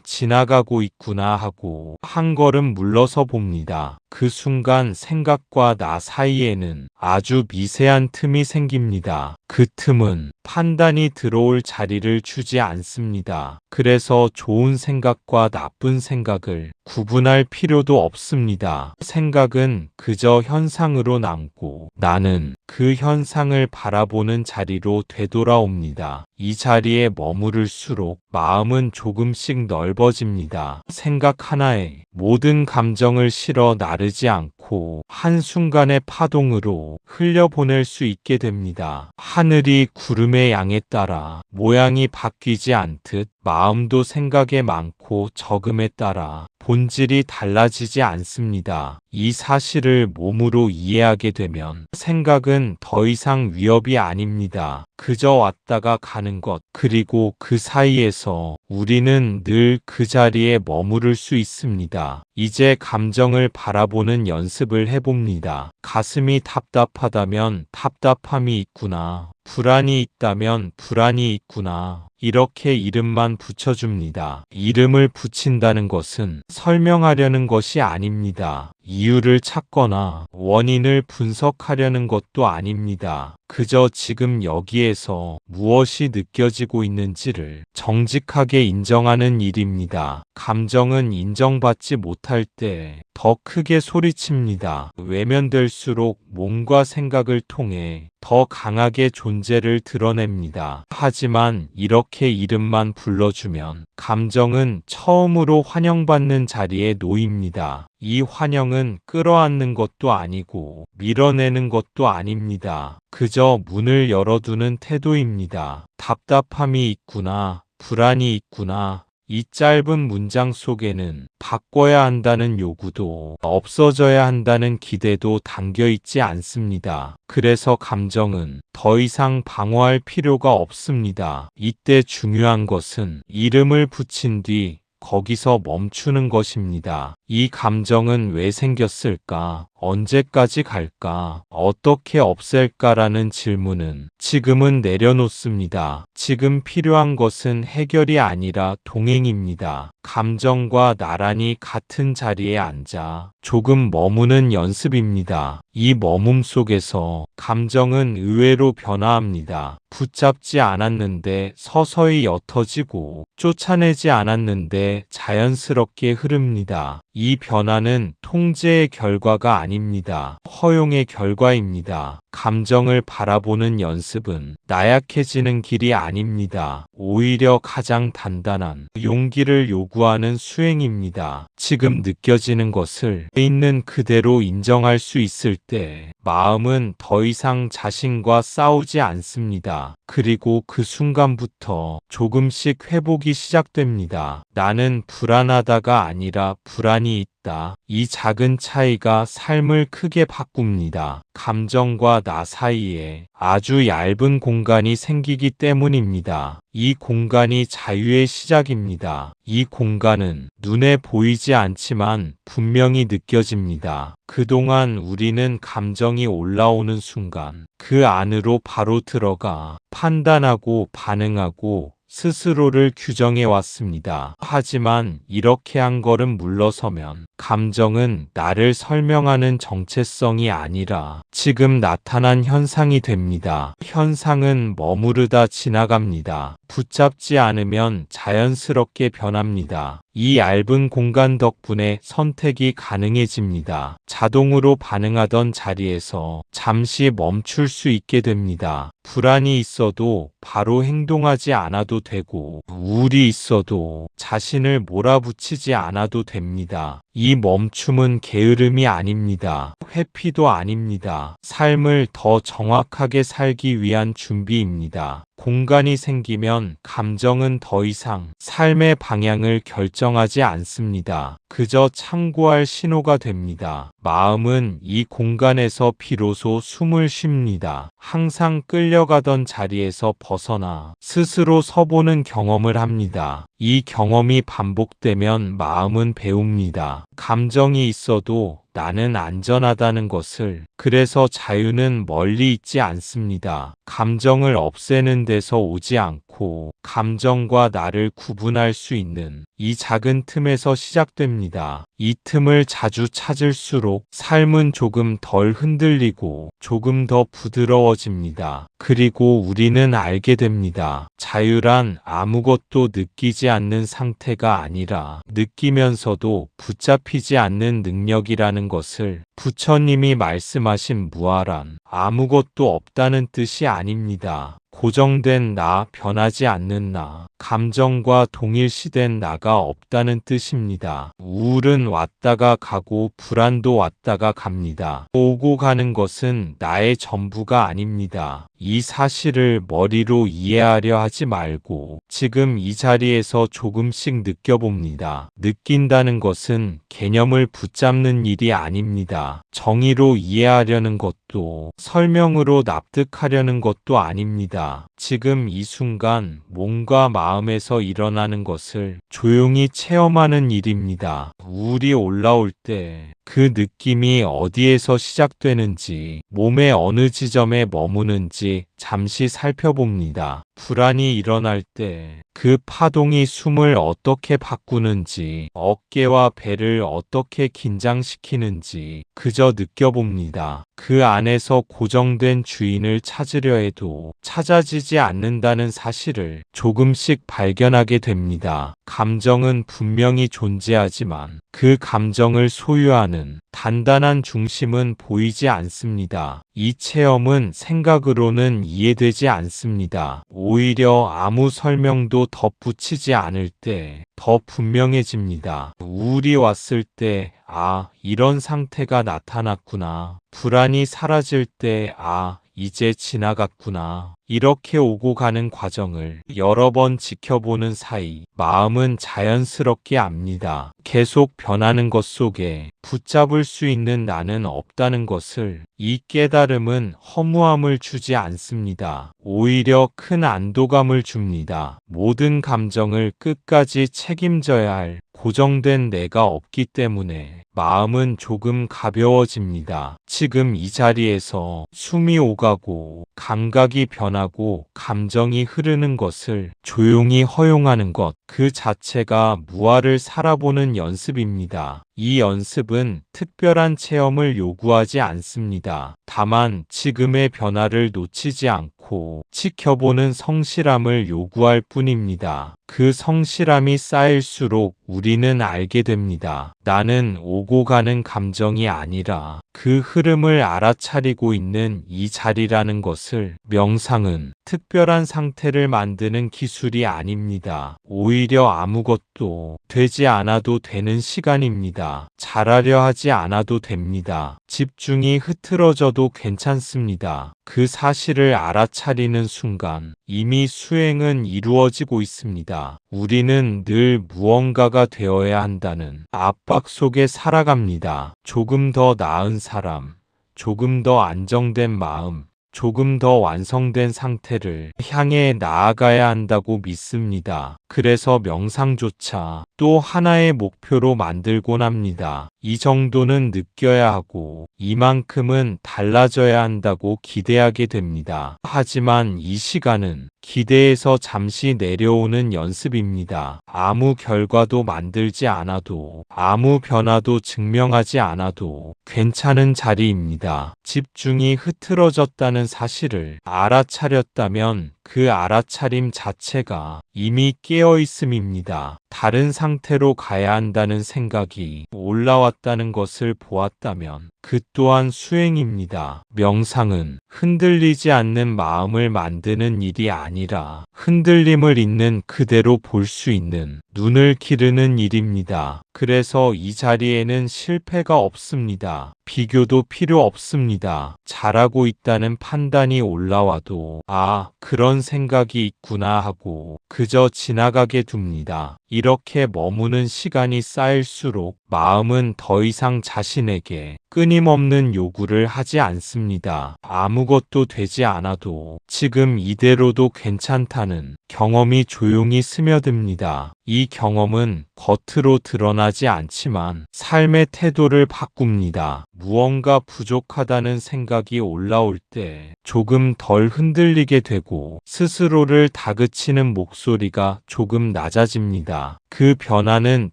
지나가고 있구나 하고 한 걸음 물러서 봅니다. 그 순간 생각과 나 사이에는 아주 미세한 틈이 생깁니다. 그 틈은 판단이 들어올 자리를 주지 않습니다. 그래서 좋은 생각과 나쁜 생각을 구분할 필요도 없습니다. 생각은 그저 현상으로 남고 나는 그 현상을 바라보는 자리로 되돌아옵니다. 이 자리에 머무를수록 마음은 조금씩 넓어집니다. 생각 하나에 모든 감정을 실어 나르지 않고 한순간의 파동으로 흘려보낼 수 있게 됩니다. 하늘이 구름의 양에 따라 모양이 바뀌지 않듯 마음도 생각에 많고 적음에 따라 본질이 달라지지 않습니다. 이 사실을 몸으로 이해하게 되면 생각은 더 이상 위협이 아닙니다. 그저 왔다가 가는 것, 그리고 그 사이에서 우리는 늘 그 자리에 머무를 수 있습니다. 이제 감정을 바라보는 연습을 해봅니다. 가슴이 답답하다면 답답함이 있구나. 불안이 있다면 불안이 있구나. 이렇게 이름만 붙여줍니다. 이름을 붙인다는 것은 설명하려는 것이 아닙니다. 이유를 찾거나 원인을 분석하려는 것도 아닙니다. 그저 지금 여기에서 무엇이 느껴지고 있는지를 정직하게 인정하는 일입니다. 감정은 인정받지 못할 때 더 크게 소리칩니다. 외면될수록 몸과 생각을 통해 더 강하게 존재를 드러냅니다. 하지만 이렇게 이름만 불러주면 감정은 처음으로 환영받는 자리에 놓입니다. 이 환영은 끌어안는 것도 아니고 밀어내는 것도 아닙니다. 그저 문을 열어두는 태도입니다. 답답함이 있구나, 불안이 있구나. 이 짧은 문장 속에는 바꿔야 한다는 요구도 없어져야 한다는 기대도 담겨 있지 않습니다. 그래서 감정은 더 이상 방어할 필요가 없습니다. 이때 중요한 것은 이름을 붙인 뒤 거기서 멈추는 것입니다. 이 감정은 왜 생겼을까? 언제까지 갈까? 어떻게 없앨까라는 질문은 지금은 내려놓습니다. 지금 필요한 것은 해결이 아니라 동행입니다. 감정과 나란히 같은 자리에 앉아 조금 머무는 연습입니다. 이 머문 속에서 감정은 의외로 변화합니다. 붙잡지 않았는데 서서히 옅어지고 쫓아내지 않았는데 자연스럽게 흐릅니다. 이 변화는 통제의 결과가 아닙니다. 허용의 결과입니다. 감정을 바라보는 연습은 나약해지는 길이 아닙니다. 오히려 가장 단단한 용기를 요구하는 수행입니다. 지금 느껴지는 것을 있는 그대로 인정할 수 있을 때 마음은 더 이상 자신과 싸우지 않습니다. 그리고 그 순간부터 조금씩 회복이 시작됩니다. 나는 불안하다가 아니라 불안이 있다. 이 작은 차이가 삶을 크게 바꿉니다. 감정과 나 사이에 아주 얇은 공간이 생기기 때문입니다. 이 공간이 자유의 시작입니다. 이 공간은 눈에 보이지 않지만 분명히 느껴집니다. 그동안 우리는 감정이 올라오는 순간 그 안으로 바로 들어가 판단하고 반응하고 스스로를 규정해 왔습니다. 하지만 이렇게 한 걸음 물러서면 감정은 나를 설명하는 정체성이 아니라 지금 나타난 현상이 됩니다. 현상은 머무르다 지나갑니다. 붙잡지 않으면 자연스럽게 변합니다. 이 얇은 공간 덕분에 선택이 가능해집니다. 자동으로 반응하던 자리에서 잠시 멈출 수 있게 됩니다. 불안이 있어도 바로 행동하지 않아도 되고 우울이 있어도 자신을 몰아붙이지 않아도 됩니다. 이 멈춤은 게으름이 아닙니다. 회피도 아닙니다. 삶을 더 정확하게 살기 위한 준비입니다. 공간이 생기면 감정은 더 이상 삶의 방향을 결정하지 않습니다. 그저 참고할 신호가 됩니다. 마음은 이 공간에서 비로소 숨을 쉽니다. 항상 끌려가던 자리에서 벗어나 스스로 서보는 경험을 합니다. 이 경험이 반복되면 마음은 배웁니다. 감정이 있어도 나는 안전하다는 것을. 그래서 자유는 멀리 있지 않습니다. 감정을 없애는 데서 오지 않고 감정과 나를 구분할 수 있는 이 작은 틈에서 시작됩니다. 이 틈을 자주 찾을수록 삶은 조금 덜 흔들리고 조금 더 부드러워집니다. 그리고 우리는 알게 됩니다. 자유란 아무것도 느끼지 않는 상태가 아니라 느끼면서도 붙잡히지 않는 능력이라는 것을. 부처님이 말씀하신 무아란 아무것도 없다는 뜻이 아닙니다. 고정된 나, 변하지 않는 나, 감정과 동일시된 나가 없다는 뜻입니다. 우울은 왔다가 가고 불안도 왔다가 갑니다. 오고 가는 것은 나의 전부가 아닙니다. 이 사실을 머리로 이해하려 하지 말고 지금 이 자리에서 조금씩 느껴봅니다. 느낀다는 것은 개념을 붙잡는 일이 아닙니다. 정의로 이해하려는 것도 설명으로 납득하려는 것도 아닙니다. 지금 이 순간 몸과 마음에서 일어나는 것을 조용히 체험하는 일입니다. 우울이 올라올 때 그 느낌이 어디에서 시작되는지, 몸의 어느 지점에 머무는지 잠시 살펴봅니다. 불안이 일어날 때 그 파동이 숨을 어떻게 바꾸는지, 어깨와 배를 어떻게 긴장시키는지 그저 느껴봅니다. 그 안에서 고정된 주인을 찾으려 해도 찾아지지 않는다는 사실을 조금씩 발견하게 됩니다. 감정은 분명히 존재하지만 그 감정을 소유하는 단단한 중심은 보이지 않습니다. 이 체험은 생각으로는 이해되지 않습니다. 오히려 아무 설명도 덧붙이지 않을 때 더 분명해집니다. 우울이 왔을 때, 아, 이런 상태가 나타났구나. 불안이 사라질 때, 아, 이제 지나갔구나. 이렇게 오고 가는 과정을 여러 번 지켜보는 사이 마음은 자연스럽게 압니다. 계속 변하는 것 속에 붙잡을 수 있는 나는 없다는 것을. 이 깨달음은 허무함을 주지 않습니다. 오히려 큰 안도감을 줍니다. 모든 감정을 끝까지 책임져야 할 고정된 내가 없기 때문에 마음은 조금 가벼워집니다. 지금 이 자리에서 숨이 오가고 감각이 변하고 감정이 흐르는 것을 조용히 허용하는 것, 그 자체가 무아를 살아보는 연습입니다. 이 연습은 특별한 체험을 요구하지 않습니다. 다만 지금의 변화를 놓치지 않고 지켜보는 성실함을 요구할 뿐입니다. 그 성실함이 쌓일수록 우리는 알게 됩니다. 나는 오고 가는 감정이 아니라 그 흐름을 알아차리고 있는 이 자리라는 것을. 명상은 특별한 상태를 만드는 기술이 아닙니다. 오히려 아무것도 되지 않아도 되는 시간입니다. 잘하려 하지 않아도 됩니다. 집중이 흐트러져도 괜찮습니다. 그 사실을 알아차리는 순간 이미 수행은 이루어지고 있습니다. 우리는 늘 무언가가 되어야 한다는 압박 속에 살아갑니다. 조금 더 나은 사람, 조금 더 안정된 마음, 조금 더 완성된 상태를 향해 나아가야 한다고 믿습니다. 그래서 명상조차 또 하나의 목표로 만들곤 합니다. 이 정도는 느껴야 하고 이만큼은 달라져야 한다고 기대하게 됩니다. 하지만 이 시간은 기대에서 잠시 내려오는 연습입니다. 아무 결과도 만들지 않아도 아무 변화도 증명하지 않아도 괜찮은 자리입니다. 집중이 흐트러졌다는 사실을 알아차렸다면 그 알아차림 자체가 이미 깨어있음입니다. 다른 상태로 가야 한다는 생각이 올라왔다는 것을 보았다면 그 또한 수행입니다. 명상은 흔들리지 않는 마음을 만드는 일이 아니라 흔들림을 있는 그대로 볼 수 있는 눈을 기르는 일입니다. 그래서 이 자리에는 실패가 없습니다. 비교도 필요 없습니다. 잘하고 있다는 판단이 올라와도 아, 그런 생각이 있구나 하고 그저 지나가게 둡니다. 이렇게 머무는 시간이 쌓일수록 마음은 더 이상 자신에게 끊임없는 요구를 하지 않습니다. 아무것도 되지 않아도 지금 이대로도 괜찮다는 경험이 조용히 스며듭니다. 이 경험은 겉으로 드러나지 않지만 삶의 태도를 바꿉니다. 무언가 부족하다는 생각이 올라올 때 조금 덜 흔들리게 되고 스스로를 다그치는 목소리가 조금 낮아집니다. 그 변화는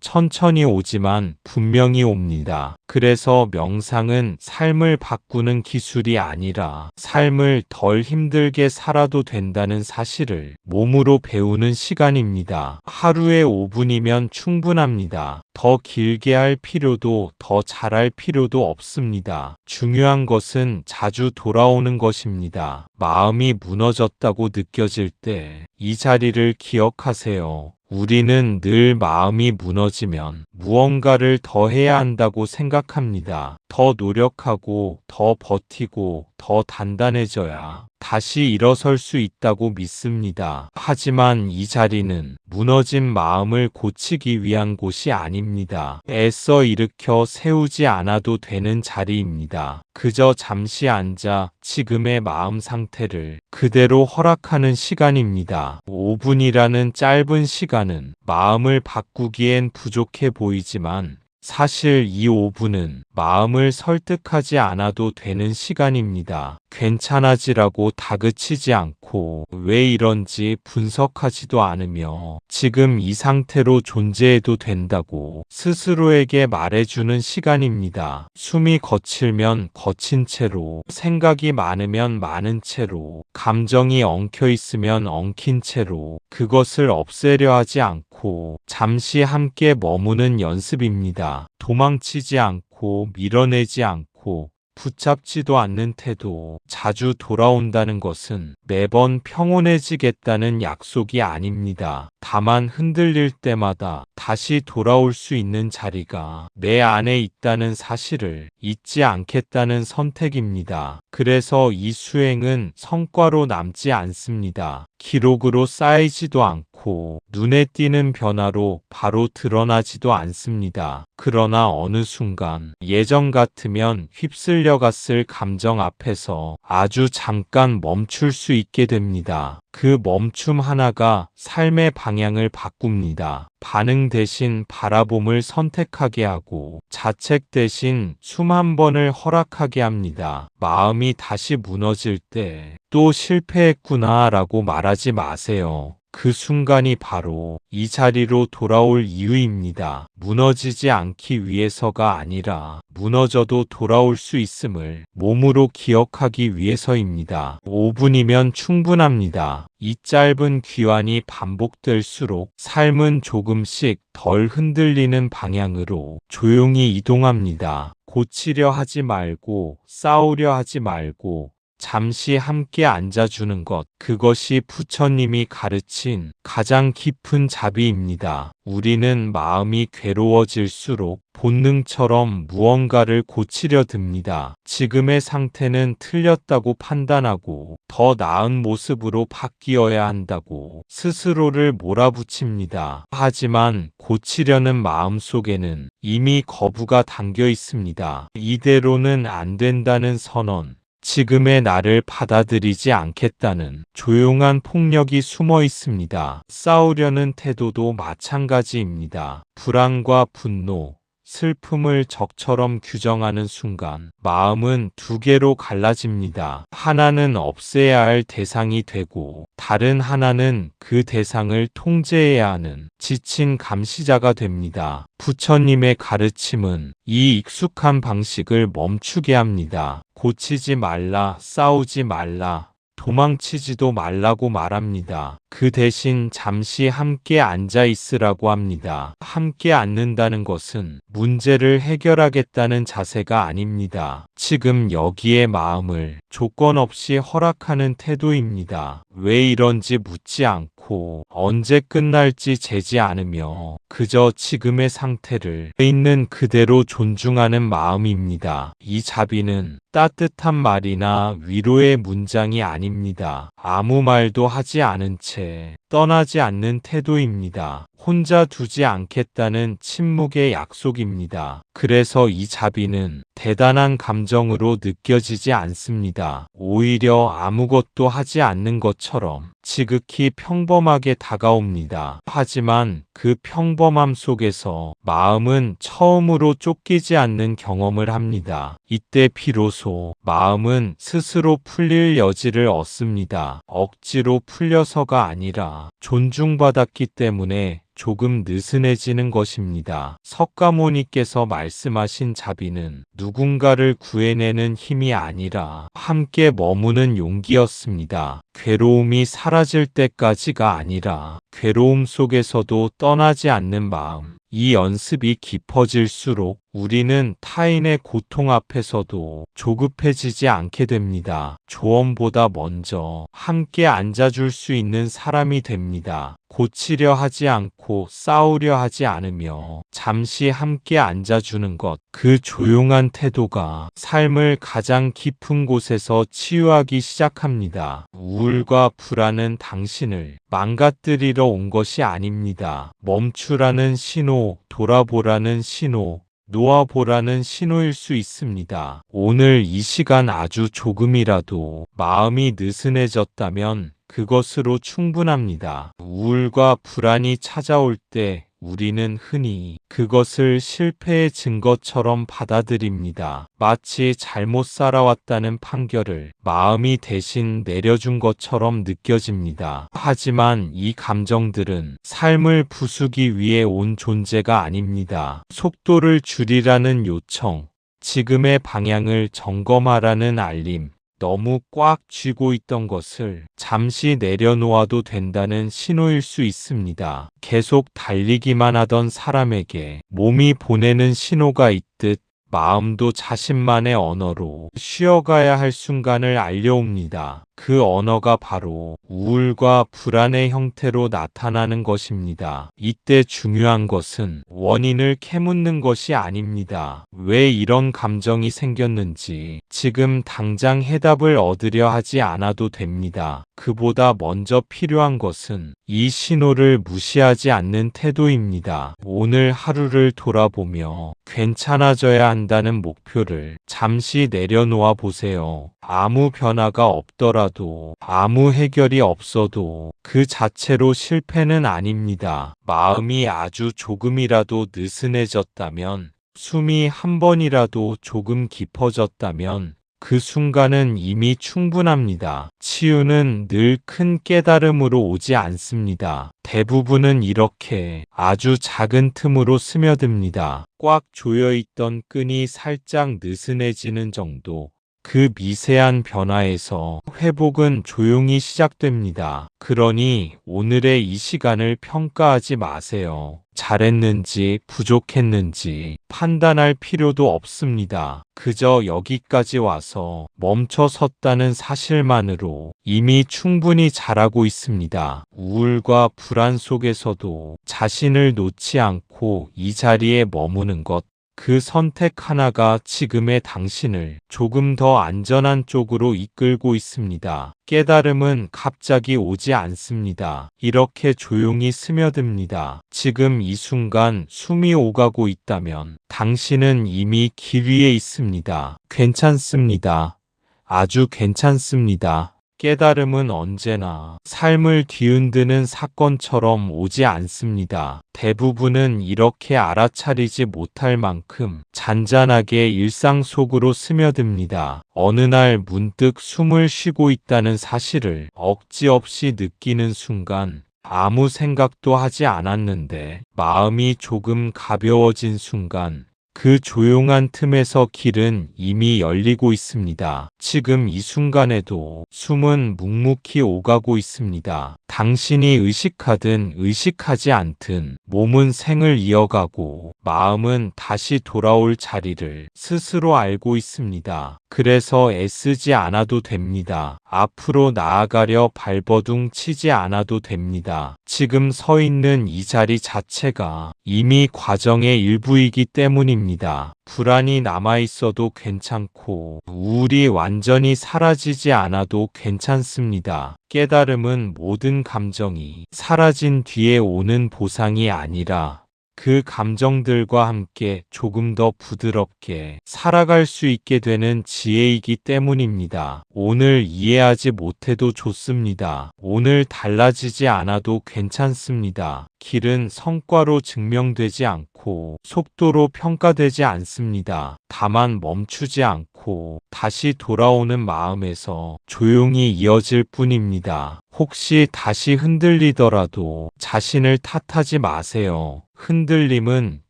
천천히 오지만 분명히 옵니다. 그래서 명상은 삶을 바꾸는 기술이 아니라 삶을 덜 힘들게 살아도 된다는 사실을 몸으로 배우는 시간입니다. 하루에 5분이면 충분합니다. 더 길게 할 필요도 더 잘할 필요도 없습니다. 중요한 것은 자주 돌아오는 것입니다. 마음이 무너졌다고 느껴질 때 이 자리를 기억하세요. 우리는 늘 마음이 무너지면 무언가를 더 해야 한다고 생각합니다. 더 노력하고, 더 버티고, 더 단단해져야 다시 일어설 수 있다고 믿습니다. 하지만 이 자리는 무너진 마음을 고치기 위한 곳이 아닙니다. 애써 일으켜 세우지 않아도 되는 자리입니다. 그저 잠시 앉아 지금의 마음 상태를 그대로 허락하는 시간입니다. 5분이라는 짧은 시간은 마음을 바꾸기엔 부족해 보이지만 사실 이 5분은 마음을 설득하지 않아도 되는 시간입니다. 괜찮아지라고 다그치지 않고 왜 이런지 분석하지도 않으며 지금 이 상태로 존재해도 된다고 스스로에게 말해주는 시간입니다. 숨이 거칠면 거친 채로, 생각이 많으면 많은 채로, 감정이 엉켜 있으면 엉킨 채로 그것을 없애려 하지 않고 잠시 함께 머무는 연습입니다. 도망치지 않고 밀어내지 않고 붙잡지도 않는 태도. 자주 돌아온다는 것은 매번 평온해지겠다는 약속이 아닙니다. 다만 흔들릴 때마다 다시 돌아올 수 있는 자리가 내 안에 있다는 사실을 잊지 않겠다는 선택입니다. 그래서 이 수행은 성과로 남지 않습니다. 기록으로 쌓이지도 않고 눈에 띄는 변화로 바로 드러나지도 않습니다. 그러나 어느 순간 예전 같으면 휩쓸려갔을 감정 앞에서 아주 잠깐 멈출 수 있게 됩니다. 그 멈춤 하나가 삶의 방향을 바꿉니다. 반응 대신 바라봄을 선택하게 하고 자책 대신 숨 한 번을 허락하게 합니다. 마음이 다시 무너질 때 또 실패했구나 라고 말하지 마세요. 그 순간이 바로 이 자리로 돌아올 이유입니다. 무너지지 않기 위해서가 아니라 무너져도 돌아올 수 있음을 몸으로 기억하기 위해서입니다. 5분이면 충분합니다. 이 짧은 귀환이 반복될수록 삶은 조금씩 덜 흔들리는 방향으로 조용히 이동합니다. 고치려 하지 말고 싸우려 하지 말고 잠시 함께 앉아주는 것, 그것이 부처님이 가르친 가장 깊은 자비입니다. 우리는 마음이 괴로워질수록 본능처럼 무언가를 고치려 듭니다. 지금의 상태는 틀렸다고 판단하고 더 나은 모습으로 바뀌어야 한다고 스스로를 몰아붙입니다. 하지만 고치려는 마음 속에는 이미 거부가 담겨 있습니다. 이대로는 안 된다는 선언, 지금의 나를 받아들이지 않겠다는 조용한 폭력이 숨어 있습니다. 싸우려는 태도도 마찬가지입니다. 불안과 분노, 슬픔을 적처럼 규정하는 순간 마음은 두 개로 갈라집니다. 하나는 없애야 할 대상이 되고 다른 하나는 그 대상을 통제해야 하는 지친 감시자가 됩니다. 부처님의 가르침은 이 익숙한 방식을 멈추게 합니다. 고치지 말라, 싸우지 말라, 도망치지도 말라고 말합니다. 그 대신 잠시 함께 앉아 있으라고 합니다. 함께 앉는다는 것은 문제를 해결하겠다는 자세가 아닙니다. 지금 여기에 마음을 조건 없이 허락하는 태도입니다. 왜 이런지 묻지 않고 언제 끝날지 재지 않으며 그저 지금의 상태를 있는 그대로 존중하는 마음입니다. 이 자비는 따뜻한 말이나 위로의 문장이 아닙니다. 아무 말도 하지 않은 채 떠나지 않는 태도입니다. 혼자 두지 않겠다는 침묵의 약속입니다. 그래서 이 자비는 대단한 감정으로 느껴지지 않습니다. 오히려 아무것도 하지 않는 것처럼 지극히 평범하게 다가옵니다. 하지만 그 평범함 속에서 마음은 처음으로 쫓기지 않는 경험을 합니다. 이때 비로소 마음은 스스로 풀릴 여지를 얻습니다. 억지로 풀려서가 아니라 존중받았기 때문에 조금 느슨해지는 것입니다. 석가모니께서 말씀하신 자비는 누군가를 구해내는 힘이 아니라 함께 머무는 용기였습니다. 괴로움이 사라질 때까지가 아니라 괴로움 속에서도 떠나지 않는 마음. 이 연습이 깊어질수록 우리는 타인의 고통 앞에서도 조급해지지 않게 됩니다. 조언보다 먼저 함께 앉아줄 수 있는 사람이 됩니다. 고치려 하지 않고 싸우려 하지 않으며 잠시 함께 앉아주는 것, 그 조용한 태도가 삶을 가장 깊은 곳에서 치유하기 시작합니다. 우울과 불안은 당신을 망가뜨리러 온 것이 아닙니다. 멈추라는 신호, 돌아보라는 신호, 놓아보라는 신호일 수 있습니다. 오늘 이 시간 아주 조금이라도 마음이 느슨해졌다면 그것으로 충분합니다. 우울과 불안이 찾아올 때 우리는 흔히 그것을 실패의 증거처럼 받아들입니다. 마치 잘못 살아왔다는 판결을 마음이 대신 내려준 것처럼 느껴집니다. 하지만 이 감정들은 삶을 부수기 위해 온 존재가 아닙니다. 속도를 줄이라는 요청, 지금의 방향을 점검하라는 알림, 너무 꽉 쥐고 있던 것을 잠시 내려놓아도 된다는 신호일 수 있습니다. 계속 달리기만 하던 사람에게 몸이 보내는 신호가 있듯 마음도 자신만의 언어로 쉬어가야 할 순간을 알려옵니다. 그 언어가 바로 우울과 불안의 형태로 나타나는 것입니다. 이때 중요한 것은 원인을 캐묻는 것이 아닙니다. 왜 이런 감정이 생겼는지 지금 당장 해답을 얻으려 하지 않아도 됩니다. 그보다 먼저 필요한 것은 이 신호를 무시하지 않는 태도입니다. 오늘 하루를 돌아보며 괜찮아져야 한다는 목표를 잠시 내려놓아 보세요. 아무 변화가 없더라도, 아무 해결이 없어도 그 자체로 실패는 아닙니다. 마음이 아주 조금이라도 느슨해졌다면, 숨이 한 번이라도 조금 깊어졌다면 그 순간은 이미 충분합니다. 치유는 늘 큰 깨달음으로 오지 않습니다. 대부분은 이렇게 아주 작은 틈으로 스며듭니다. 꽉 조여있던 끈이 살짝 느슨해지는 정도. 그 미세한 변화에서 회복은 조용히 시작됩니다. 그러니 오늘의 이 시간을 평가하지 마세요. 잘했는지 부족했는지 판단할 필요도 없습니다. 그저 여기까지 와서 멈춰 섰다는 사실만으로 이미 충분히 잘하고 있습니다. 우울과 불안 속에서도 자신을 놓지 않고 이 자리에 머무는 것, 그 선택 하나가 지금의 당신을 조금 더 안전한 쪽으로 이끌고 있습니다. 깨달음은 갑자기 오지 않습니다. 이렇게 조용히 스며듭니다. 지금 이 순간 숨이 오가고 있다면 당신은 이미 길 위에 있습니다. 괜찮습니다. 아주 괜찮습니다. 깨달음은 언제나 삶을 뒤흔드는 사건처럼 오지 않습니다. 대부분은 이렇게 알아차리지 못할 만큼 잔잔하게 일상 속으로 스며듭니다. 어느 날 문득 숨을 쉬고 있다는 사실을 억지 없이 느끼는 순간, 아무 생각도 하지 않았는데 마음이 조금 가벼워진 순간, 그 조용한 틈에서 길은 이미 열리고 있습니다. 지금 이 순간에도 숨은 묵묵히 오가고 있습니다. 당신이 의식하든 의식하지 않든 몸은 생을 이어가고 마음은 다시 돌아올 자리를 스스로 알고 있습니다. 그래서 애쓰지 않아도 됩니다. 앞으로 나아가려 발버둥 치지 않아도 됩니다. 지금 서 있는 이 자리 자체가 이미 과정의 일부이기 때문입니다. 뿐입니다. 불안이 남아있어도 괜찮고 우울이 완전히 사라지지 않아도 괜찮습니다. 깨달음은 모든 감정이 사라진 뒤에 오는 보상이 아니라 그 감정들과 함께 조금 더 부드럽게 살아갈 수 있게 되는 지혜이기 때문입니다. 오늘 이해하지 못해도 좋습니다. 오늘 달라지지 않아도 괜찮습니다. 길은 성과로 증명되지 않고 속도로 평가되지 않습니다. 다만 멈추지 않고 다시 돌아오는 마음에서 조용히 이어질 뿐입니다. 혹시 다시 흔들리더라도 자신을 탓하지 마세요. 흔들림은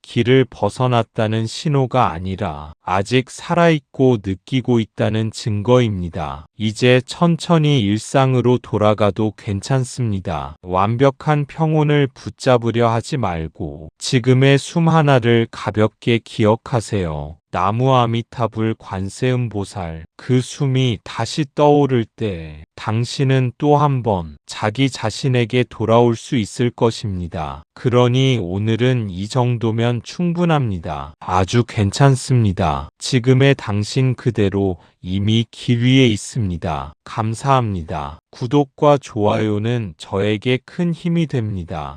길을 벗어났다는 신호가 아니라 아직 살아있고 느끼고 있다는 증거입니다. 이제 천천히 일상으로 돌아가도 괜찮습니다. 완벽한 평온을 붙잡으려 하지 말고 지금의 숨 하나를 가볍게 기억하세요. 나무 아미타불 관세음보살, 그 숨이 다시 떠오를 때 당신은 또 한 번 자기 자신에게 돌아올 수 있을 것입니다. 그러니 오늘은 이 정도면 충분합니다. 아주 괜찮습니다. 지금의 당신 그대로 이미 길 위에 있습니다. 감사합니다. 구독과 좋아요는 저에게 큰 힘이 됩니다.